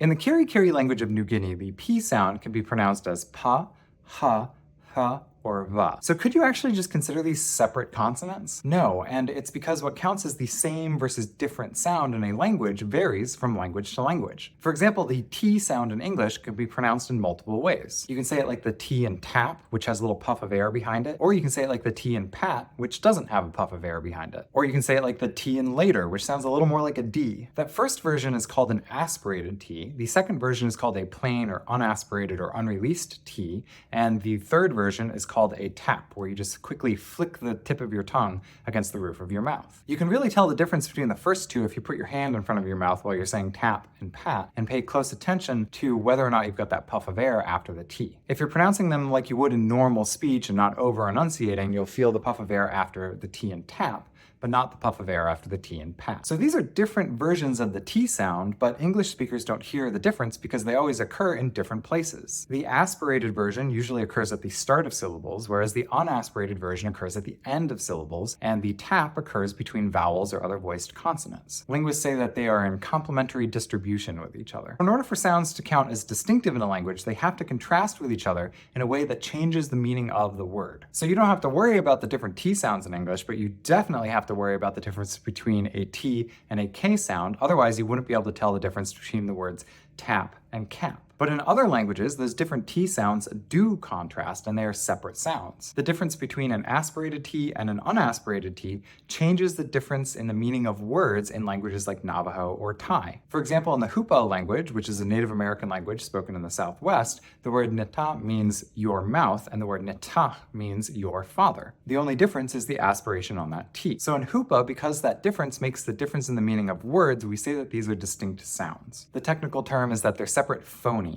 In the Kiri-Kiri language of New Guinea, the P sound can be pronounced as pa, ha, ha, or va. So could you actually just consider these separate consonants? No, and it's because what counts as the same versus different sound in a language varies from language to language. For example, the T sound in English could be pronounced in multiple ways. You can say it like the T in tap, which has a little puff of air behind it, or you can say it like the T in pat, which doesn't have a puff of air behind it. Or you can say it like the T in later, which sounds a little more like a D. That first version is called an aspirated T, the second version is called a plain or unaspirated or unreleased T, and the third version is called a tap, where you just quickly flick the tip of your tongue against the roof of your mouth. You can really tell the difference between the first two if you put your hand in front of your mouth while you're saying tap and pat, and pay close attention to whether or not you've got that puff of air after the T. If you're pronouncing them like you would in normal speech and not over enunciating, you'll feel the puff of air after the T in tap, but not the puff of air after the T in pat. So these are different versions of the T sound, but English speakers don't hear the difference because they always occur in different places. The aspirated version usually occurs at the start of syllables, whereas the unaspirated version occurs at the end of syllables, and the tap occurs between vowels or other voiced consonants. Linguists say that they are in complementary distribution with each other. In order for sounds to count as distinctive in a language, they have to contrast with each other in a way that changes the meaning of the word. So you don't have to worry about the different T sounds in English, but you definitely have to worry about the difference between a T and a K sound. Otherwise, you wouldn't be able to tell the difference between the words tap and cap. But in other languages, those different T sounds do contrast, and they are separate sounds. The difference between an aspirated T and an unaspirated T changes the difference in the meaning of words in languages like Navajo or Thai. For example, in the Hupa language, which is a Native American language spoken in the Southwest, the word neta means your mouth, and the word neta means your father. The only difference is the aspiration on that T. So in Hupa, because that difference makes the difference in the meaning of words, we say that these are distinct sounds. The technical term is that they're separate phonemes.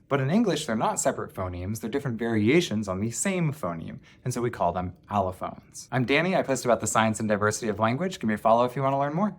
But in English, they're not separate phonemes, they're different variations on the same phoneme, and so we call them allophones. I'm Danny, I post about the science and diversity of language. Give me a follow if you want to learn more.